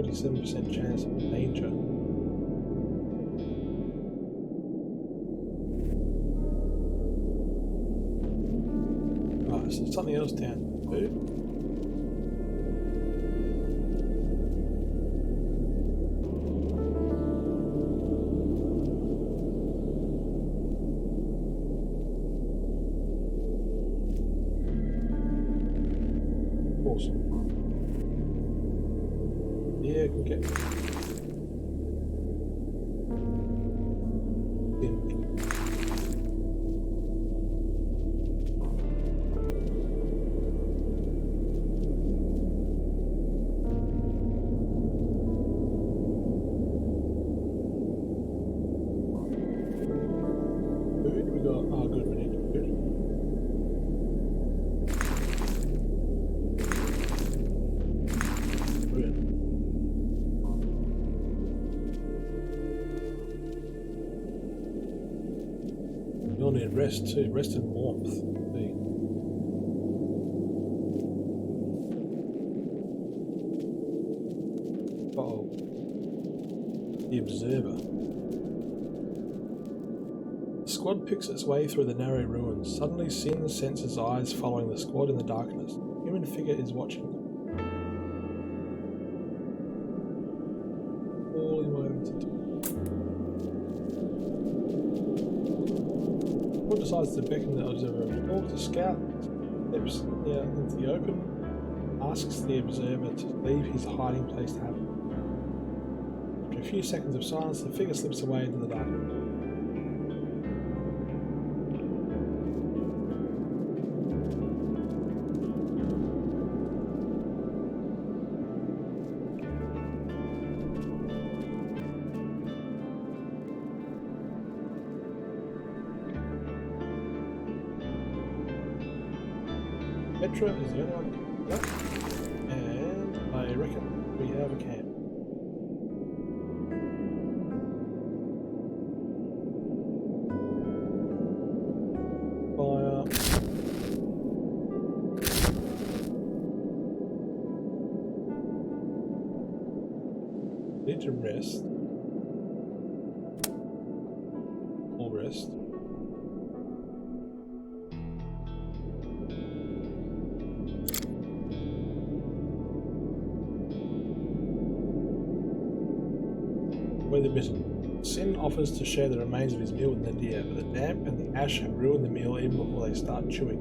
47% chance of danger. Right, so something else down to do. Awesome. Yeah, I can get in. Food we got. Oh, good. We need food. You'll need rest too, rest and warmth. See. Uh-oh. The Observer. The squad picks its way through the narrow ruins. Suddenly Sin senses eyes following the squad in the darkness. A human figure is watching them. All in my own decides to beckon the observer to talk. The scout steps out into the open, asks the observer to leave his hiding place to happen. After a few seconds of silence, the figure slips away into the darkness. Petra is the only one left, and I reckon we have a camp. Fire. Need to rest. All rest. Weather bitten. Sin offers to share the remains of his meal with Nadia, but the damp and the ash have ruined the meal even before they start chewing.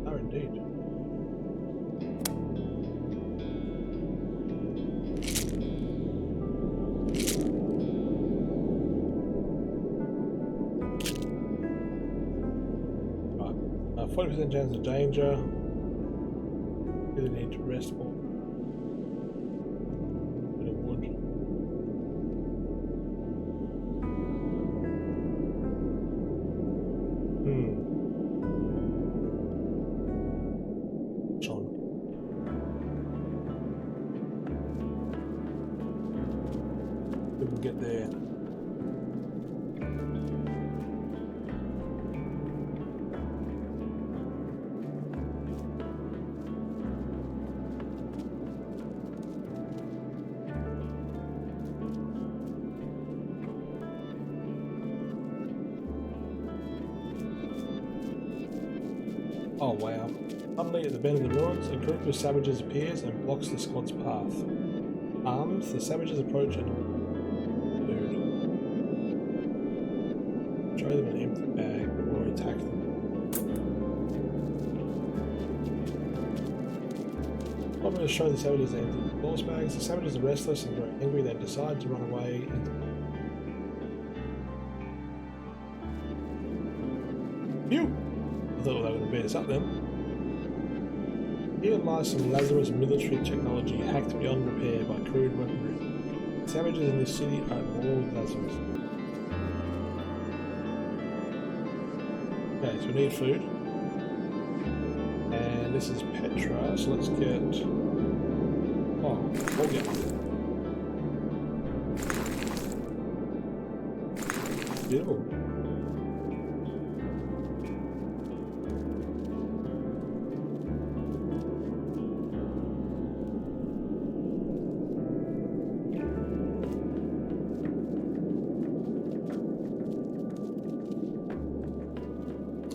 Oh, indeed. Right. 40% chance of danger. Really need to rest more. Bit of wood. John. We can get there. Oh wow. Suddenly at the bend of the ruins, a group of savages appears and blocks the squad's path. Armed, the savages approach it. Food. Throw them an empty bag or attack them. I'm going to show the savages the empty horse bags. The savages are restless and very angry. They decide to run away into Phew! I thought they were going to beat us up then. Here lies some Lazarus military technology hacked beyond repair by crude weaponry. The savages in this city are at war with Lazarus. Okay, so we need food. And this is Petra, so let's get... Oh, we'll get one. Beautiful.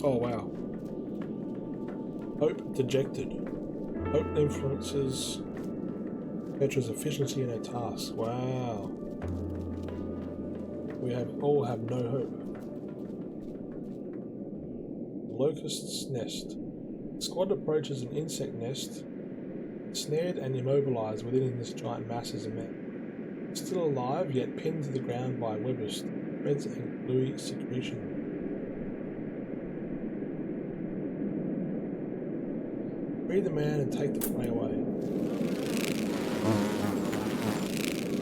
Oh wow. Hope dejected. Hope influences Petra's efficiency in her tasks. Wow. We all have no hope. The locust's nest. The squad approaches an insect nest, snared and immobilized within this giant mass is a man. Still alive, yet pinned to the ground by webs, threads and gluey secretion. Free the man and take the prey away.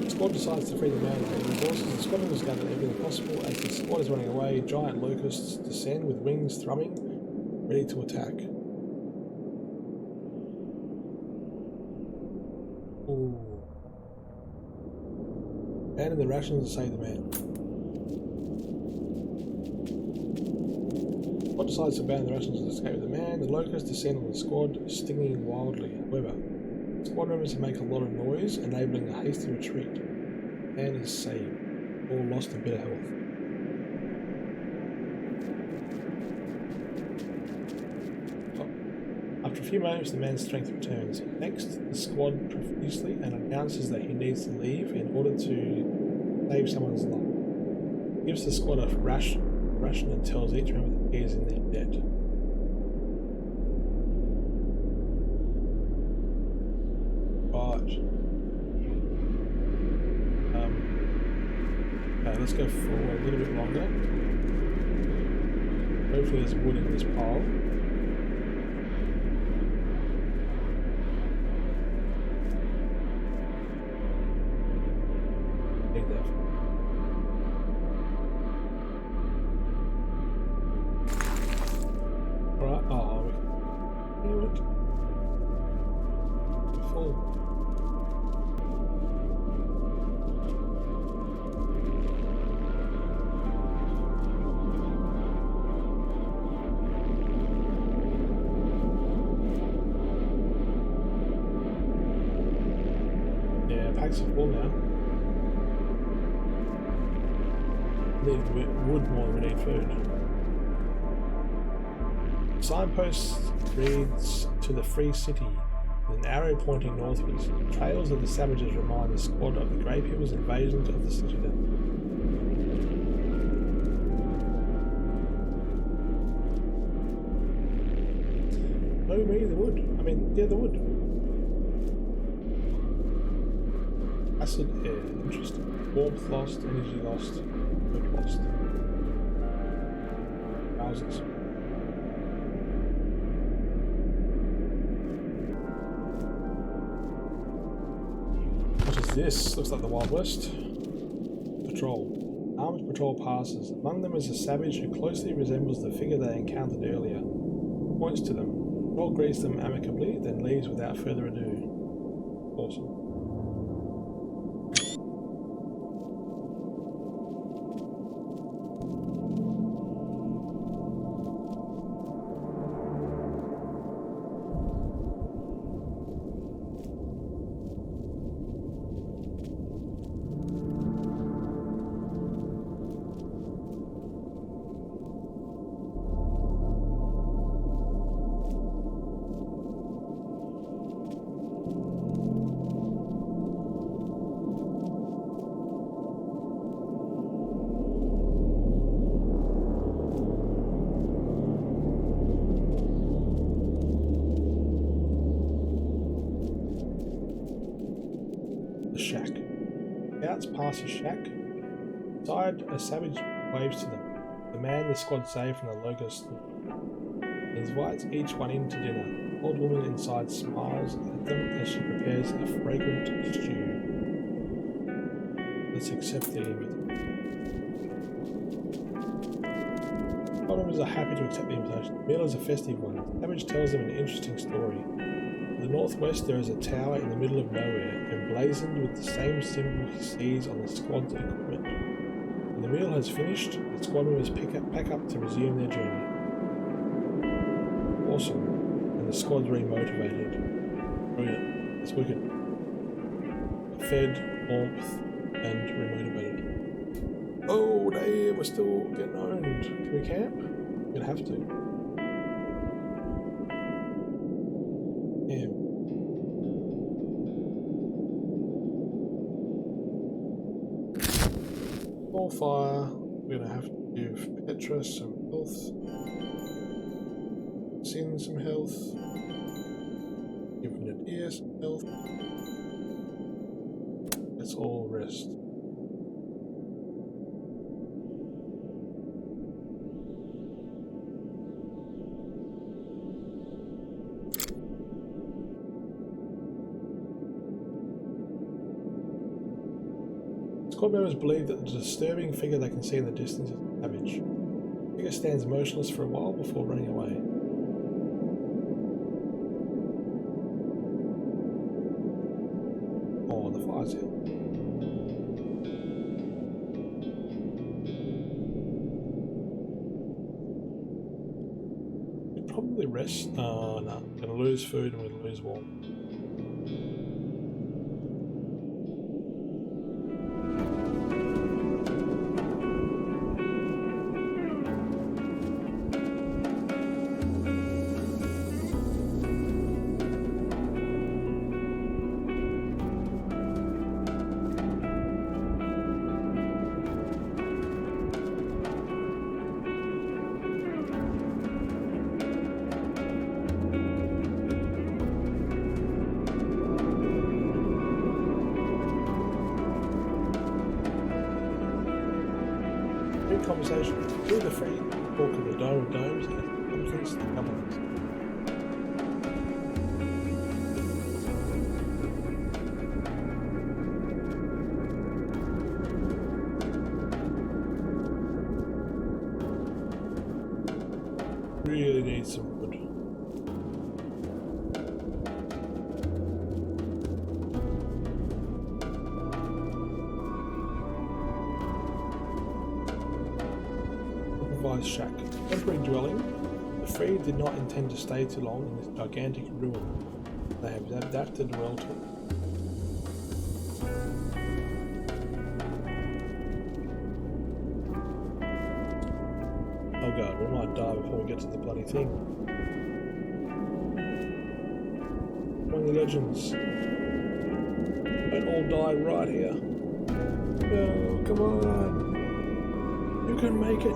The squad decides to free the man and the resources. The squadron has gathered everything possible. As the squad is running away, giant locusts descend with wings thrumming, ready to attack. Ooh. Abandon the rations and save the man. The squad decides to abandon the rations and escape with the man. The locusts descend on the squad, stinging wildly. However, the squad members make a lot of noise, enabling a hasty retreat. The man is saved. All lost a bit of health. After a few moments, the man's strength returns. Next, the squad profusely and announces that he needs to leave in order to save someone's life. He gives the squad a ration and tells each member that he is in their debt. Right. Okay, let's go for a little bit longer. Hopefully there's wood in this pile. Packs are full now. We need wood more than we need food. Signpost reads to the free city with an arrow pointing northwards. Trails of the savages remind the squad of the Grey People's invasion of the citadel. Oh, me, the wood. The wood. Acid air, interesting. Warmth lost, energy lost, food lost. Houses. What is this? Looks like the Wild West. Patrol. Armed patrol passes. Among them is a savage who closely resembles the figure they encountered earlier. Points to them. Patrol greets them amicably, then leaves without further ado. Awesome. Shack. Scouts pass a shack. Inside, a savage waves to them. The man the squad saved from the locust. He invites each one in to dinner. The old woman inside smiles at them as she prepares a fragrant stew. Let's accept the invitation. All members are happy to accept the invitation. The meal is a festive one. The savage tells them an interesting story. To the northwest, there is a tower in the middle of nowhere, emblazoned with the same symbol he sees on the squad's equipment. When the meal has finished, the squad members pack up to resume their journey. Awesome. And the squad's re-motivated. Brilliant. It's wicked. Fed, warmth, and re-motivated. Oh, damn, we're still getting owned. Can we camp? We're gonna have to. Small fire. We're going to have to give Petra some health. Sin some health. Give Nadir some health. Let's all rest. Squad members believe that the disturbing figure they can see in the distance is a savage. The figure stands motionless for a while before running away. Oh, the fire's here. We'd probably rest. Oh no, we're gonna lose food and we're gonna lose warmth. Conversation through the free talk of the Dome of Domes and influence the government. Really need some wood. Shack. Temporary dwelling. The Free did not intend to stay too long in this gigantic ruin. They have adapted well to it. Oh god, we might die before we get to the bloody thing. Among the legends. Don't all die right here. No, come on. You can make it.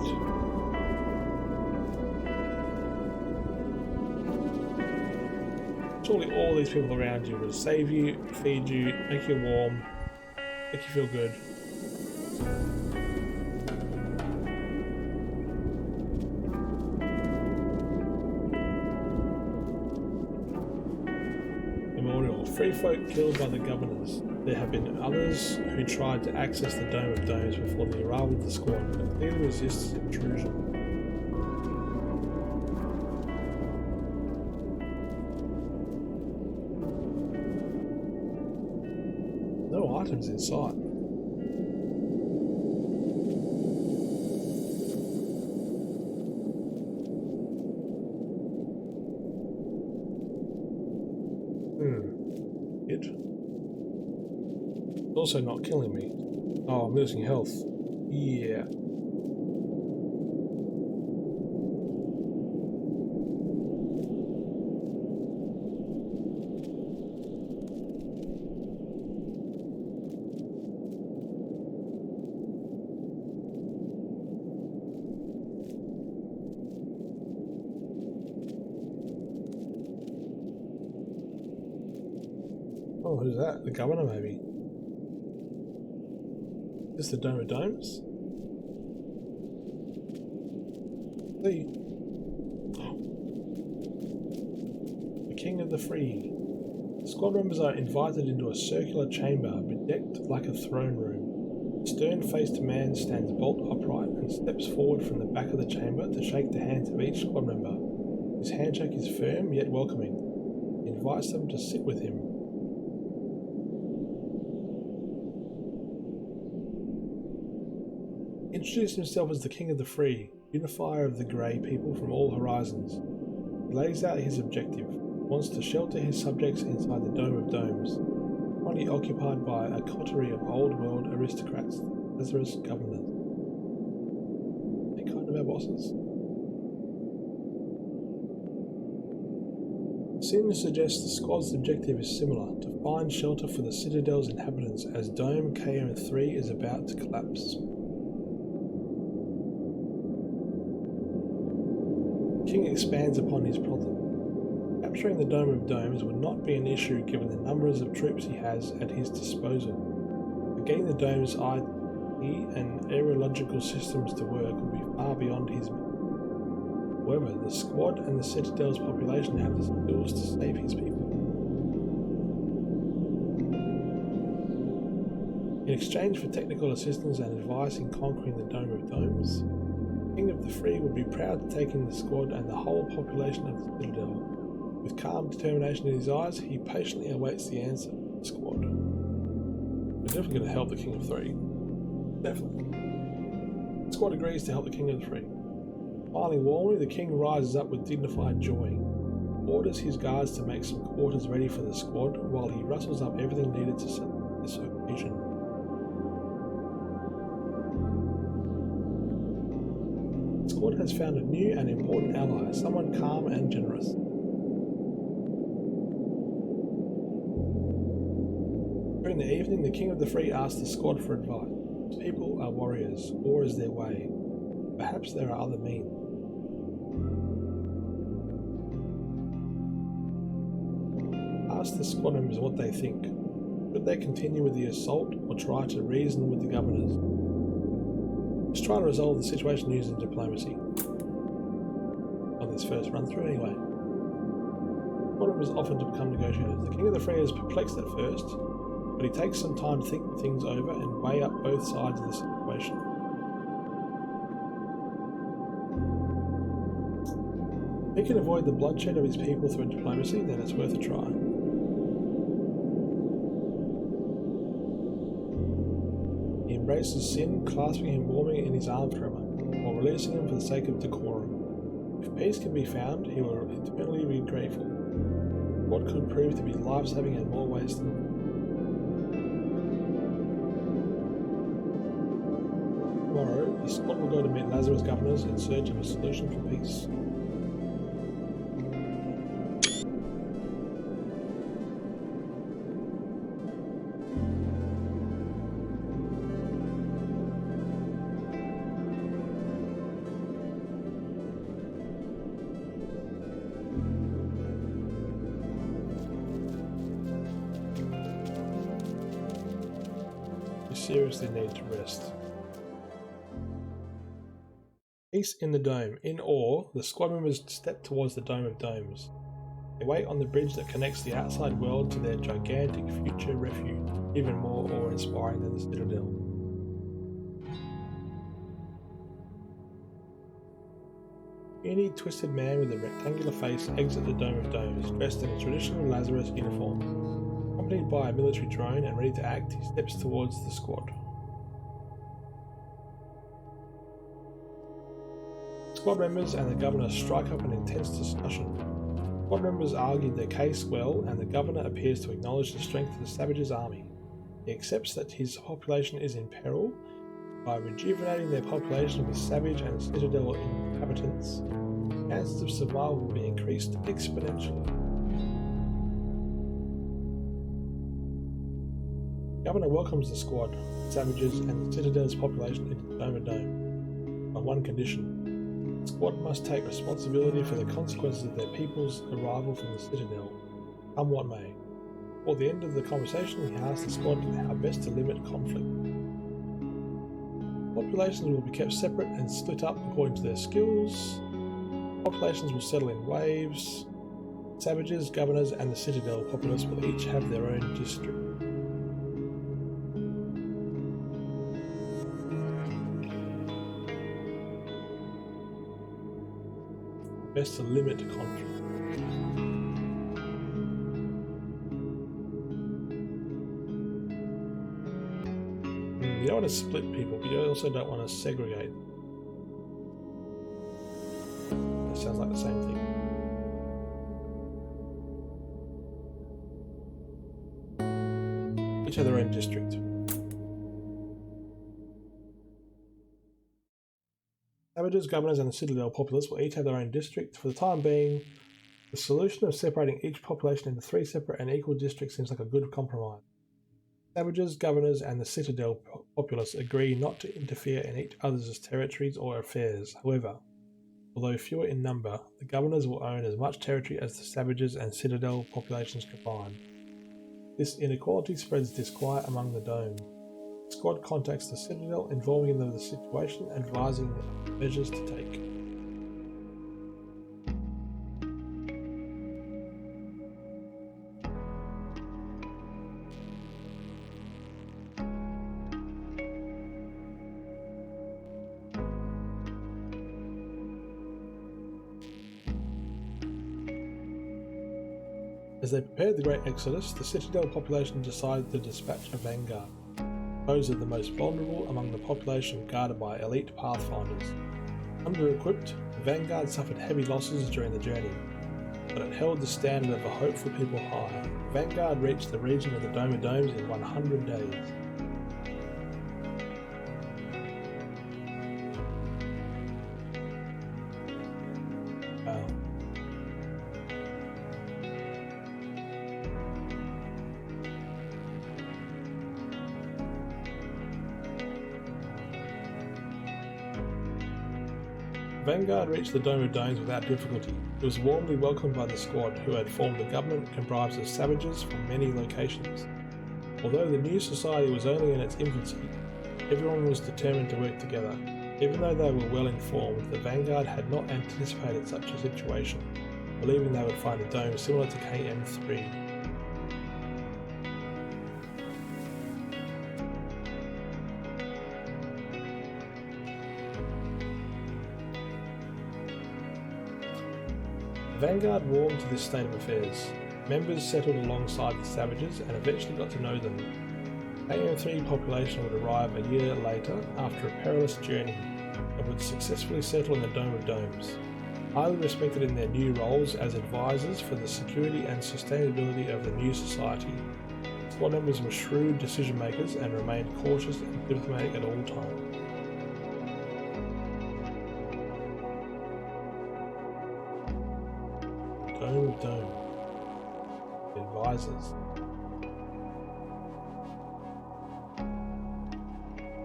Surely all these people around you will save you, feed you, make you warm, make you feel good. Memorial. Free folk killed by the governors. There have been others who tried to access the Dome of Domes before the arrival of the squad, but clearly resists intrusion. No items in sight. It. Also not killing me. Oh, I'm losing health. Yeah. Oh, who's that? The governor, maybe? Is this the Dome of Domes? The King of the Free. Squad members are invited into a circular chamber bedecked like a throne room. A stern-faced man stands bolt upright and steps forward from the back of the chamber to shake the hands of each squad member. His handshake is firm yet welcoming. He invites them to sit with him. He introduced himself as the King of the Free, unifier of the Grey people from all horizons. He lays out his objective. He wants to shelter his subjects inside the Dome of Domes, currently occupied by a coterie of old-world aristocrats, Lazarus governors. They're kind of our bosses. Sin suggests the squad's objective is similar, to find shelter for the Citadel's inhabitants as Dome KM3 is about to collapse. The king expands upon his problem. Capturing the Dome of Domes would not be an issue given the numbers of troops he has at his disposal. But getting the dome's IT and aerological systems to work would be far beyond his means. However, the squad and the Citadel's population have the skills to save his people. In exchange for technical assistance and advice in conquering the Dome of Domes, the King of the Free would be proud to take in the squad and the whole population of the Citadel. With calm determination in his eyes, he patiently awaits the answer of the squad. We're definitely going to help the King of Three. Definitely. The squad agrees to help the King of the Free. Smiling warmly, the king rises up with dignified joy, orders his guards to make some quarters ready for the squad while he rustles up everything needed to celebrate this occasion. The squad has found a new and important ally, someone calm and generous. During the evening, the King of the Free asks the squad for advice. His people are warriors, war is their way. Perhaps there are other means. Ask the squad members what they think. Should they continue with the assault or try to reason with the governors? Let's try to resolve the situation using diplomacy. On this first run through anyway. Squad members offered to become negotiators. The King of the Free is perplexed at first, but he takes some time to think things over and weigh up both sides of the situation. If he can avoid the bloodshed of his people through diplomacy, then it's worth a try. He embraces sin, clasping him warmly in his arms for a moment, while releasing him for the sake of decorum. If peace can be found, he will eternally be grateful. What could prove to be life-saving in more ways than one. Tomorrow, the squad will go to meet Lazarus governors in search of a solution for peace. Seriously need to rest. Peace in the dome. In awe, the squad members step towards the Dome of Domes. They wait on the bridge that connects the outside world to their gigantic future refuge, even more awe-inspiring than the Citadel. A puny, twisted man with a rectangular face exits the Dome of Domes, dressed in a traditional Lazarus uniform. Accompanied by a military drone and ready to act, he steps towards the squad. Squad members and the governor strike up an intense discussion. Squad members argued their case well, and the governor appears to acknowledge the strength of the Savage's army. He accepts that his population is in peril. By rejuvenating their population with Savage and Citadel inhabitants, chances of survival will be increased exponentially. The governor welcomes the squad, Savages, and the Citadel's population into the Dome of Dome, on one condition. The squad must take responsibility for the consequences of their people's arrival from the Citadel, come what may. Before the end of the conversation, he asks the squad how best to limit conflict. Populations will be kept separate and split up according to their skills. Populations will settle in waves. Savages, governors, and the Citadel populace will each have their own district. Best to limit conflict. You don't want to split people, but you also don't want to segregate. That sounds like the same thing. Each have their own district. Savages, governors, and the Citadel populace will each have their own district. For the time being, the solution of separating each population into 3 separate and equal districts seems like a good compromise. Savages, governors, and the Citadel populace agree not to interfere in each other's territories or affairs. However, Although fewer in number, the governors will own as much territory as the Savages and Citadel populations combined. This inequality spreads disquiet among the Dome. The squad contacts the Citadel, informing them of the situation and advising them measures to take. As they prepared the Great Exodus, the Citadel population decided to dispatch a vanguard, composed of the most vulnerable among the population guarded by elite pathfinders. Under-equipped, the vanguard suffered heavy losses during the journey, but it held the standard of a hope for people high. The vanguard reached the region of the Dome of Domes in 100 days. Wow. Vanguard reached the Dome of Domes without difficulty. It was warmly welcomed by the squad, who had formed a government comprised of savages from many locations. Although the new society was only in its infancy, everyone was determined to work together. Even though they were well informed, the Vanguard had not anticipated such a situation, believing they would find the dome similar to KM3. The Vanguard warmed to this state of affairs. Members settled alongside the savages and eventually got to know them. KM3 population would arrive a year later after a perilous journey and would successfully settle in the Dome of Domes. Highly respected in their new roles as advisors for the security and sustainability of the new society, squad members were shrewd decision makers and remained cautious and diplomatic at all times. Dome of Dome. Advisors.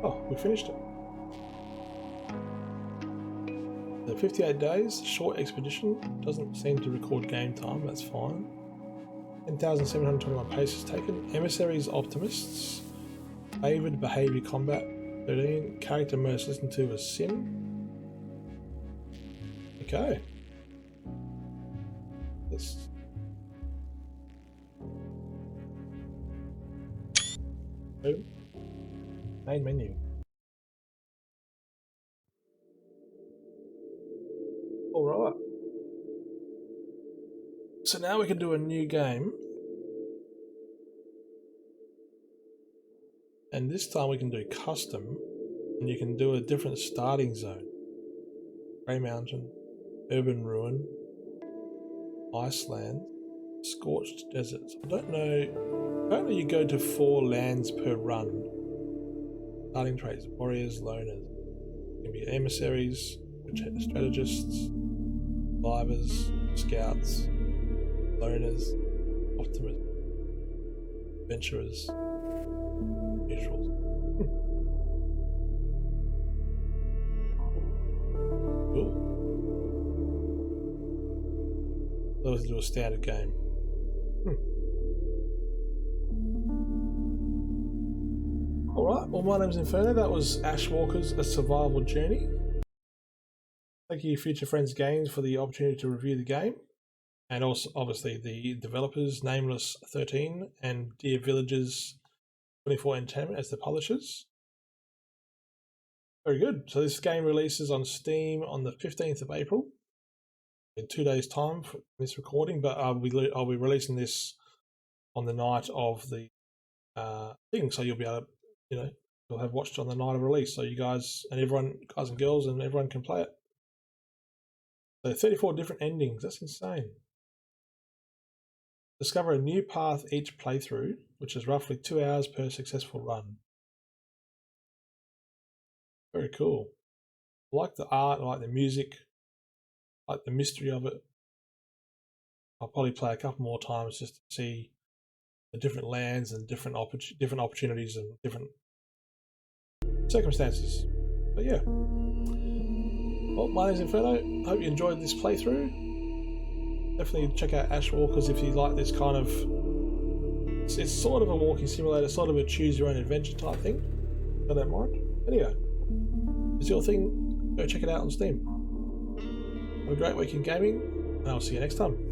Oh, we finished it. The 58 days, short expedition, doesn't seem to record game time, that's fine. 10,721 paces taken. Emissaries, optimists. Favoured behaviour combat, 13. Character most listened to was Sin. Okay. Let's... Main menu. Alright. So now we can do a new game. And this time we can do custom. And you can do a different starting zone. Grey Mountain, Urban Ruin, Iceland, Scorched Deserts. I don't know. Apparently you go to 4 lands per run. Starting traits, warriors, loners. You can be emissaries, strategists, survivors, scouts, loners, optimists, adventurers, neutrals. Cool. Let's do a standard game. Alright, well my name's Inferno, that was Ashwalkers, A Survival Journey. Thank you Future Friends Games for the opportunity to review the game. And also obviously the developers, Nameless 13 and Dear Villagers 24 Entertainment as the publishers. Very good. So this game releases on Steam on the 15th of April. In 2 days time for this recording, but I'll be releasing this on the night of the thing, so you'll be able to, you'll have watched it on the night of release, so you guys and everyone, guys and girls, and everyone can play it. So 34 different endings, that's insane. Discover a new path each playthrough, which is roughly 2 hours per successful run. Very cool. I like the art, I like the music, I like the mystery of it. I'll probably play a couple more times just to see the different lands and different opportunities and different circumstances. But yeah. Well, my name's Inferno. Hope you enjoyed this playthrough. Definitely check out Ashwalkers if you like this kind of... It's sort of a walking simulator, sort of a choose your own adventure type thing. I don't mind. Anyway, if it's your thing, go check it out on Steam. Have a great week in gaming, and I'll see you next time.